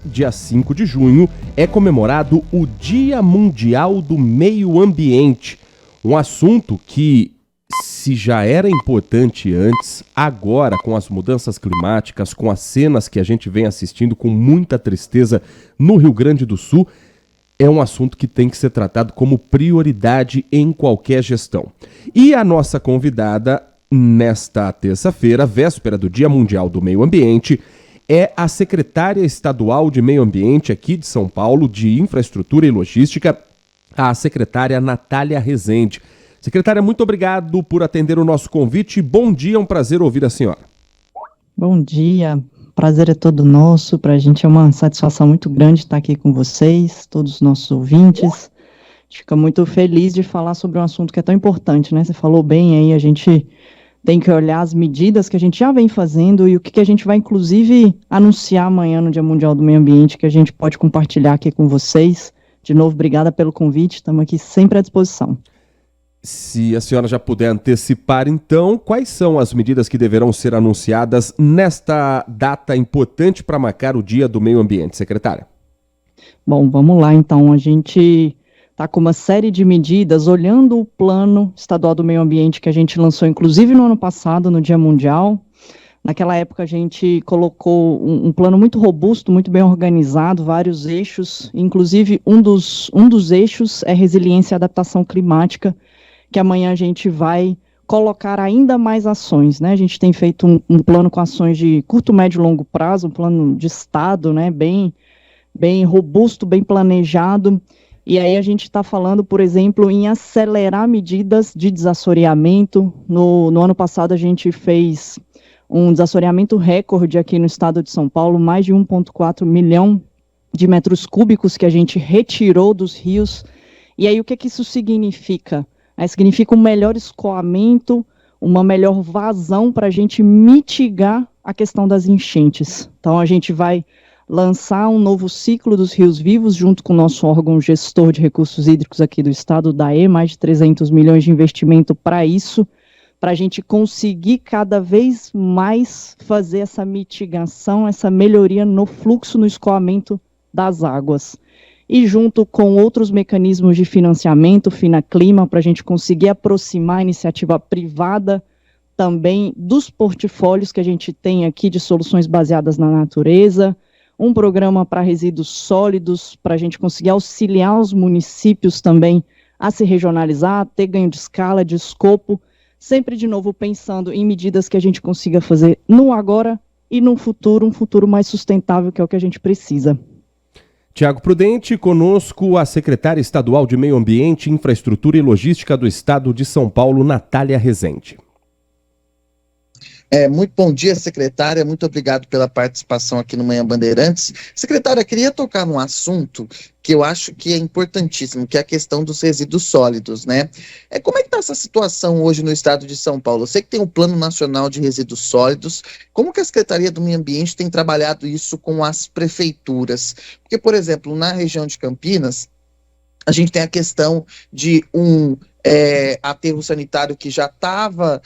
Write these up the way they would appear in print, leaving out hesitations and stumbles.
dia 5 de junho, é comemorado o Dia Mundial do Meio Ambiente. Um assunto que, se já era importante antes, agora com as mudanças climáticas, com as cenas que a gente vem assistindo com muita tristeza no Rio Grande do Sul, é um assunto que tem que ser tratado como prioridade em qualquer gestão. E a nossa convidada nesta terça-feira, véspera do Dia Mundial do Meio Ambiente, é a secretária estadual de Meio Ambiente aqui de São Paulo, de Infraestrutura e Logística, a secretária Natália Rezende. Secretária, muito obrigado por atender o nosso convite. Bom dia, é um prazer ouvir a senhora. Bom dia, prazer é todo nosso. Para a gente é uma satisfação muito grande estar aqui com vocês, todos os nossos ouvintes. A gente fica muito feliz de falar sobre um assunto que é tão importante, né? Você falou bem aí, a gente tem que olhar as medidas que a gente já vem fazendo e o que a gente vai, inclusive, anunciar amanhã no Dia Mundial do Meio Ambiente, que a gente pode compartilhar aqui com vocês. De novo, obrigada pelo convite, estamos aqui sempre à disposição. Se a senhora já puder antecipar, então, quais são as medidas que deverão ser anunciadas nesta data importante para marcar o Dia do Meio Ambiente, secretária? Bom, vamos lá, então. A gente está com uma série de medidas, olhando o Plano Estadual do Meio Ambiente que a gente lançou, inclusive no ano passado, no Dia Mundial. Naquela época a gente colocou um plano muito robusto, muito bem organizado, vários eixos, inclusive um dos eixos é resiliência e adaptação climática, que amanhã a gente vai colocar ainda mais ações, né? A gente tem feito um plano com ações de curto, médio e longo prazo, um plano de estado, né? Bem robusto, bem planejado. E aí a gente está falando, por exemplo, em acelerar medidas de desassoreamento. No ano passado a gente fez um desassoreamento recorde aqui no estado de São Paulo, mais de 1,4 milhão de metros cúbicos que a gente retirou dos rios. E aí o que isso significa? Significa um melhor escoamento, uma melhor vazão para a gente mitigar a questão das enchentes. Então a gente vai lançar um novo ciclo dos rios vivos, junto com o nosso órgão gestor de recursos hídricos aqui do estado, o DAE, mais de 300 milhões de investimento para isso, para a gente conseguir cada vez mais fazer essa mitigação, essa melhoria no fluxo, no escoamento das águas. E junto com outros mecanismos de financiamento, FinaClima, para a gente conseguir aproximar a iniciativa privada também dos portfólios que a gente tem aqui de soluções baseadas na natureza, um programa para resíduos sólidos, para a gente conseguir auxiliar os municípios também a se regionalizar, ter ganho de escala, de escopo, sempre de novo pensando em medidas que a gente consiga fazer no agora e no futuro, um futuro mais sustentável, que é o que a gente precisa. Tiago Prudente, conosco a secretária estadual de Meio Ambiente, Infraestrutura e Logística do Estado de São Paulo, Natália Rezende. Muito bom dia, secretária, muito obrigado pela participação aqui no Manhã Bandeirantes. Secretária, queria tocar num assunto que eu acho que é importantíssimo, que é a questão dos resíduos sólidos, né? Como é que está essa situação hoje no estado de São Paulo? Eu sei que tem o Plano Nacional de Resíduos Sólidos, como que a Secretaria do Meio Ambiente tem trabalhado isso com as prefeituras? Porque, por exemplo, na região de Campinas, a gente tem a questão de aterro sanitário que já estava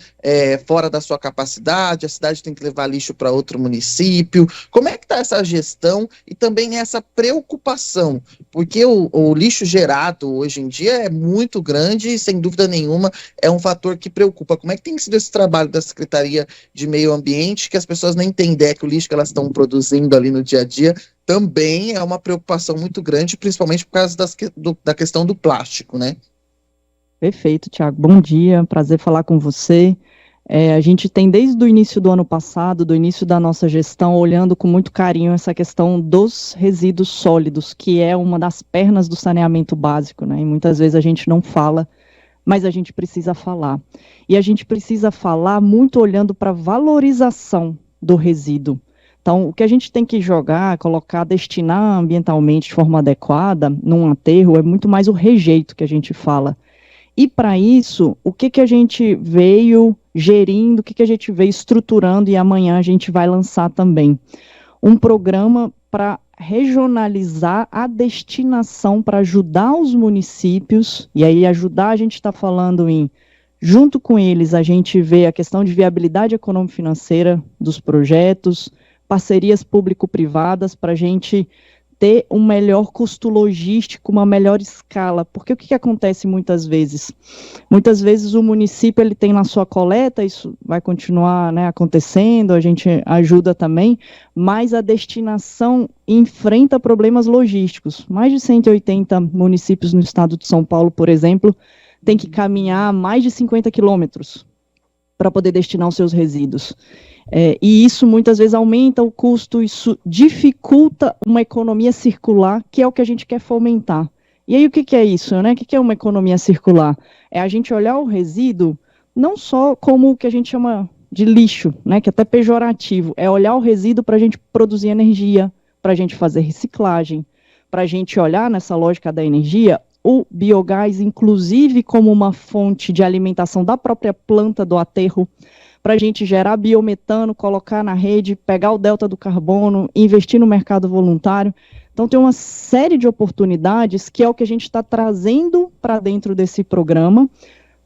fora da sua capacidade, a cidade tem que levar lixo para outro município. Como é que está essa gestão e também essa preocupação? Porque o lixo gerado hoje em dia é muito grande e, sem dúvida nenhuma, é um fator que preocupa. Como é que tem sido esse trabalho da Secretaria de Meio Ambiente, que as pessoas nem têm ideia que o lixo que elas estão produzindo ali no dia a dia também é uma preocupação muito grande, principalmente por causa da questão do plástico, né? Perfeito, Tiago. Bom dia, prazer falar com você. A gente tem desde o início do ano passado, do início da nossa gestão, olhando com muito carinho essa questão dos resíduos sólidos, que é uma das pernas do saneamento básico, né? E muitas vezes a gente não fala, mas a gente precisa falar. E a gente precisa falar muito olhando para a valorização do resíduo. Então, o que a gente tem que jogar, colocar, destinar ambientalmente de forma adequada num aterro é muito mais o rejeito que a gente fala. E para isso, o que a gente veio gerindo, o que a gente veio estruturando, e amanhã a gente vai lançar também um programa para regionalizar a destinação, para ajudar os municípios, e aí ajudar a gente está falando em, junto com eles, a gente vê a questão de viabilidade econômico-financeira dos projetos, parcerias público-privadas para a gente ter um melhor custo logístico, uma melhor escala, porque o que acontece muitas vezes? Muitas vezes o município ele tem na sua coleta, isso vai continuar, né, acontecendo, a gente ajuda também, mas a destinação enfrenta problemas logísticos. Mais de 180 municípios no estado de São Paulo, por exemplo, tem que caminhar mais de 50 quilômetros para poder destinar os seus resíduos. E isso muitas vezes aumenta o custo, isso dificulta uma economia circular, que é o que a gente quer fomentar. E aí o que é isso, né? O que é uma economia circular? É a gente olhar o resíduo não só como o que a gente chama de lixo, né? Que é até pejorativo, é olhar o resíduo para a gente produzir energia, para a gente fazer reciclagem, para a gente olhar nessa lógica da energia, o biogás, inclusive como uma fonte de alimentação da própria planta do aterro, para a gente gerar biometano, colocar na rede, pegar o delta do carbono, investir no mercado voluntário. Então, tem uma série de oportunidades que é o que a gente está trazendo para dentro desse programa,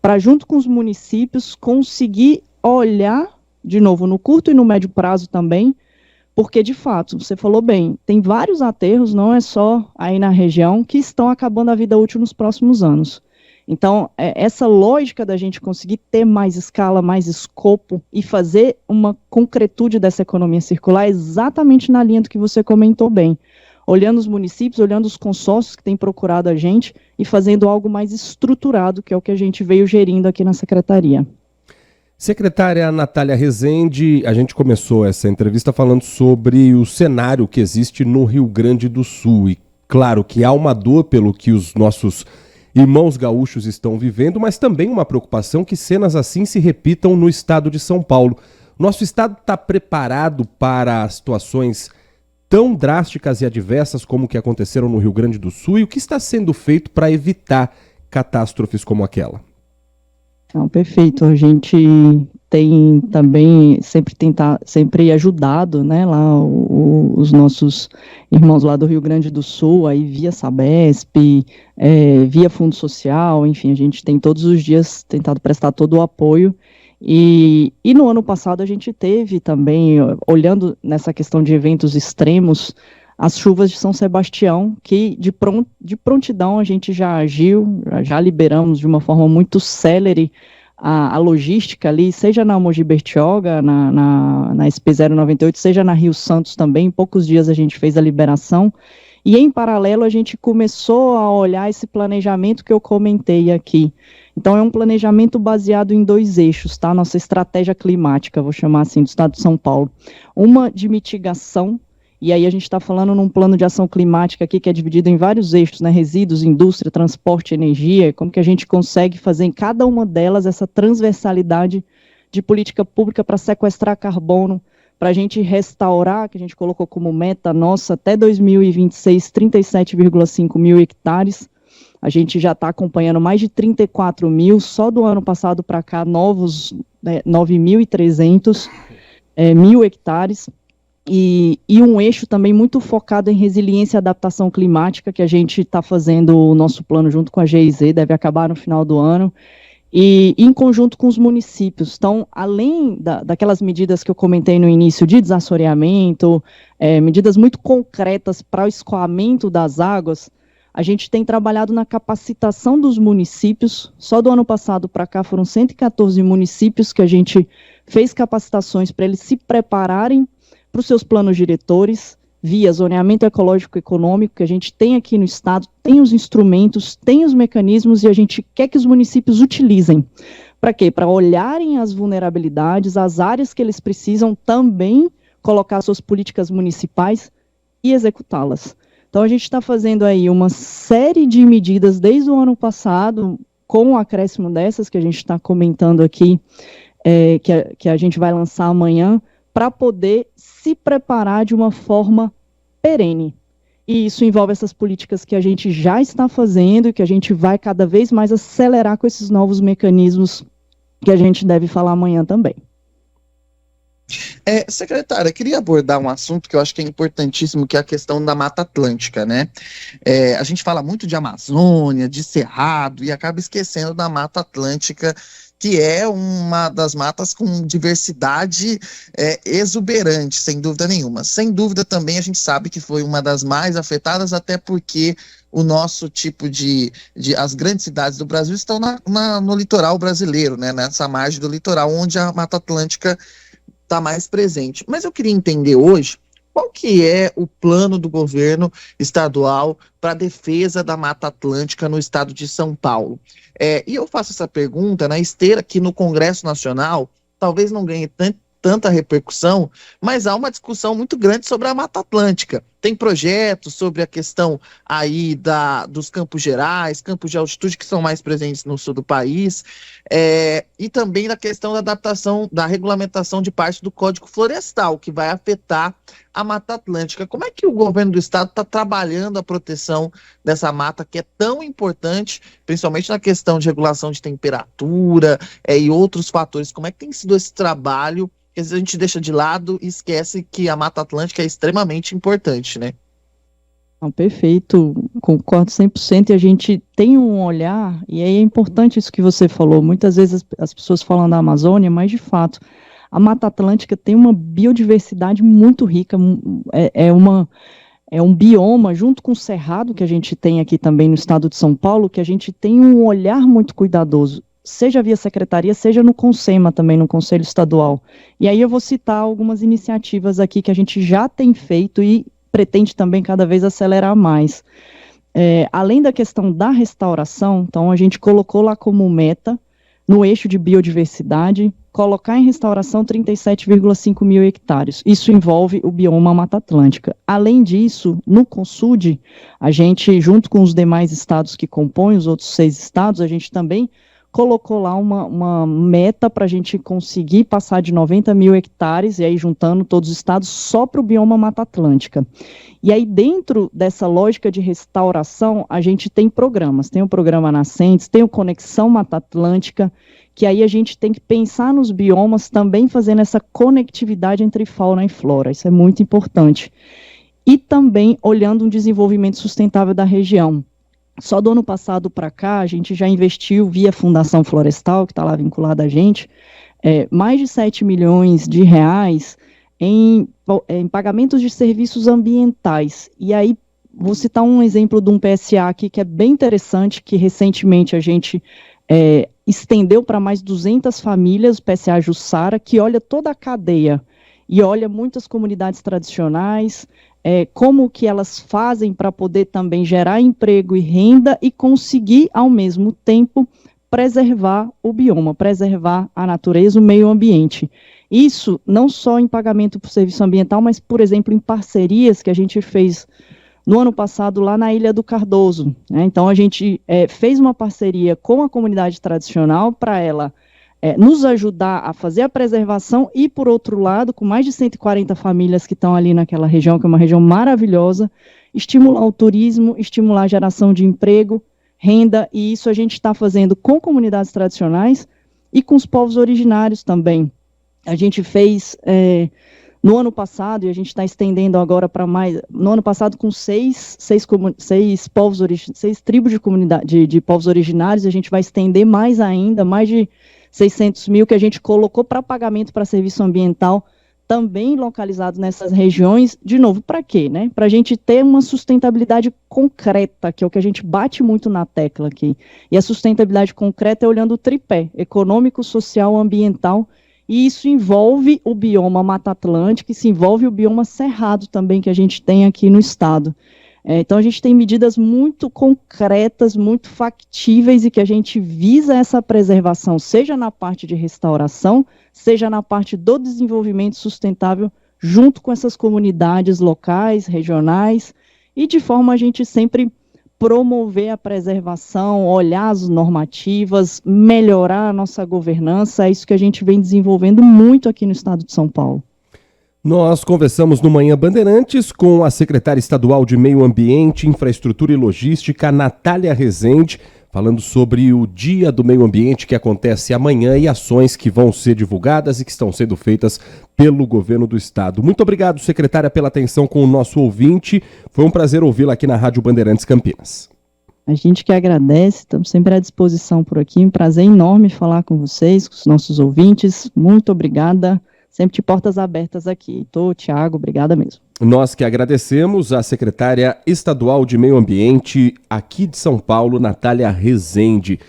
para, junto com os municípios, conseguir olhar, de novo, no curto e no médio prazo também, porque, de fato, você falou bem, tem vários aterros, não é só aí na região, que estão acabando a vida útil nos próximos anos. Então, essa lógica da gente conseguir ter mais escala, mais escopo e fazer uma concretude dessa economia circular é exatamente na linha do que você comentou bem. Olhando os municípios, olhando os consórcios que têm procurado a gente e fazendo algo mais estruturado, que é o que a gente veio gerindo aqui na Secretaria. Secretária Natália Rezende, a gente começou essa entrevista falando sobre o cenário que existe no Rio Grande do Sul. E claro que há uma dor pelo que os nossos irmãos gaúchos estão vivendo, mas também uma preocupação que cenas assim se repitam no estado de São Paulo. Nosso estado está preparado para situações tão drásticas e adversas como que aconteceram no Rio Grande do Sul? E o que está sendo feito para evitar catástrofes como aquela? Não, perfeito. A gente tem também sempre ajudado, né, lá os nossos irmãos lá do Rio Grande do Sul, aí via Sabesp, via Fundo Social, enfim, a gente tem todos os dias tentado prestar todo o apoio. E no ano passado a gente teve também, olhando nessa questão de eventos extremos, as chuvas de São Sebastião, que de prontidão a gente já agiu, já liberamos de uma forma muito célere a logística ali, seja na Mogi Bertioga, na SP098, seja na Rio Santos também. Em poucos dias a gente fez a liberação. E em paralelo a gente começou a olhar esse planejamento que eu comentei aqui. Então é um planejamento baseado em 2 eixos, tá? Nossa estratégia climática, vou chamar assim, do estado de São Paulo. Uma de mitigação. E aí a gente está falando num plano de ação climática aqui que é dividido em vários eixos, né? Resíduos, indústria, transporte, energia, como que a gente consegue fazer em cada uma delas essa transversalidade de política pública para sequestrar carbono, para a gente restaurar, que a gente colocou como meta nossa, até 2026, 37,5 mil hectares. A gente já está acompanhando mais de 34 mil, só do ano passado para cá, novos 9.300 mil hectares. E um eixo também muito focado em resiliência e adaptação climática, que a gente está fazendo o nosso plano junto com a GIZ, deve acabar no final do ano, e em conjunto com os municípios. Então, além daquelas medidas que eu comentei no início de desassoreamento, medidas muito concretas para o escoamento das águas, a gente tem trabalhado na capacitação dos municípios. Só do ano passado para cá foram 114 municípios que a gente fez capacitações para eles se prepararem para os seus planos diretores, via zoneamento ecológico e econômico, que a gente tem aqui no estado, tem os instrumentos, tem os mecanismos, e a gente quer que os municípios utilizem. Para quê? Para olharem as vulnerabilidades, as áreas que eles precisam também colocar suas políticas municipais e executá-las. Então a gente está fazendo aí uma série de medidas desde o ano passado, com o acréscimo dessas que a gente está comentando aqui, que a gente vai lançar amanhã, para poder se preparar de uma forma perene. E isso envolve essas políticas que a gente já está fazendo e que a gente vai cada vez mais acelerar com esses novos mecanismos que a gente deve falar amanhã também. Secretária, queria abordar um assunto que eu acho que é importantíssimo, que é a questão da Mata Atlântica, né? A gente fala muito de Amazônia, de Cerrado, e acaba esquecendo da Mata Atlântica, que é uma das matas com diversidade exuberante, sem dúvida nenhuma. Sem dúvida também a gente sabe que foi uma das mais afetadas, até porque o nosso tipo as grandes cidades do Brasil estão no litoral brasileiro, né, nessa margem do litoral, onde a Mata Atlântica está mais presente. Mas eu queria entender hoje qual que é o plano do governo estadual para a defesa da Mata Atlântica no estado de São Paulo. E eu faço essa pergunta na esteira que no Congresso Nacional talvez não ganhe tanta repercussão, mas há uma discussão muito grande sobre a Mata Atlântica. Tem projetos sobre a questão aí dos campos gerais, campos de altitude que são mais presentes no sul do país, e também na questão da adaptação, da regulamentação de parte do Código Florestal, que vai afetar a Mata Atlântica. Como é que o governo do estado está trabalhando a proteção dessa mata que é tão importante, principalmente na questão de regulação de temperatura e outros fatores? Como é que tem sido esse trabalho? Porque às vezes a gente deixa de lado e esquece que a Mata Atlântica é extremamente importante, né? Não, perfeito, concordo 100%, e a gente tem um olhar, e aí é importante isso que você falou, muitas vezes as pessoas falam da Amazônia, mas de fato, a Mata Atlântica tem uma biodiversidade muito rica, é um bioma, junto com o Cerrado, que a gente tem aqui também no estado de São Paulo, que a gente tem um olhar muito cuidadoso, seja via secretaria, seja no CONSEMA também, no Conselho Estadual. E aí eu vou citar algumas iniciativas aqui que a gente já tem feito e pretende também cada vez acelerar mais. Além da questão da restauração, então a gente colocou lá como meta, no eixo de biodiversidade, colocar em restauração 37,5 mil hectares. Isso envolve o bioma Mata Atlântica. Além disso, no Consud, a gente, junto com os demais estados que compõem, os outros 6 estados, a gente também colocou lá uma meta para a gente conseguir passar de 90 mil hectares, e aí juntando todos os estados, só para o bioma Mata Atlântica. E aí dentro dessa lógica de restauração, a gente tem programas, tem o programa Nascentes, tem o Conexão Mata Atlântica, que aí a gente tem que pensar nos biomas também fazendo essa conectividade entre fauna e flora, isso é muito importante. E também olhando um desenvolvimento sustentável da região. Só do ano passado para cá, a gente já investiu via Fundação Florestal, que está lá vinculada a gente, mais de 7 milhões de reais em pagamentos de serviços ambientais. E aí, vou citar um exemplo de um PSA aqui que é bem interessante, que recentemente a gente estendeu para mais 200 famílias, o PSA Jussara, que olha toda a cadeia e olha muitas comunidades tradicionais, como que elas fazem para poder também gerar emprego e renda e conseguir, ao mesmo tempo, preservar o bioma, preservar a natureza, o meio ambiente. Isso não só em pagamento por serviço ambiental, mas, por exemplo, em parcerias que a gente fez no ano passado lá na Ilha do Cardoso, né? Então, a gente fez uma parceria com a comunidade tradicional para ela nos ajudar a fazer a preservação e, por outro lado, com mais de 140 famílias que estão ali naquela região, que é uma região maravilhosa, estimular o turismo, estimular a geração de emprego, renda, e isso a gente está fazendo com comunidades tradicionais e com os povos originários também. A gente fez no ano passado, e a gente está estendendo agora para mais, no ano passado com seis tribos de comunidade de povos originários, a gente vai estender mais ainda, mais de 600 mil que a gente colocou para pagamento para serviço ambiental, também localizado nessas regiões, de novo, para quê? Né? Para a gente ter uma sustentabilidade concreta, que é o que a gente bate muito na tecla aqui. E a sustentabilidade concreta é olhando o tripé, econômico, social, ambiental, e isso envolve o bioma Mata Atlântica, isso envolve o bioma Cerrado também, que a gente tem aqui no estado. Então, a gente tem medidas muito concretas, muito factíveis e que a gente visa essa preservação, seja na parte de restauração, seja na parte do desenvolvimento sustentável, junto com essas comunidades locais, regionais, e de forma a gente sempre promover a preservação, olhar as normativas, melhorar a nossa governança, é isso que a gente vem desenvolvendo muito aqui no estado de São Paulo. Nós conversamos no Manhã Bandeirantes com a secretária estadual de Meio Ambiente, Infraestrutura e Logística, Natália Rezende, falando sobre o Dia do Meio Ambiente que acontece amanhã e ações que vão ser divulgadas e que estão sendo feitas pelo governo do estado. Muito obrigado, secretária, pela atenção com o nosso ouvinte. Foi um prazer ouvi-la aqui na Rádio Bandeirantes Campinas. A gente que agradece, estamos sempre à disposição por aqui. Um prazer enorme falar com vocês, com os nossos ouvintes. Muito obrigada. Sempre de portas abertas aqui. Tiago, obrigada mesmo. Nós que agradecemos a secretária estadual de Meio Ambiente aqui de São Paulo, Natália Rezende.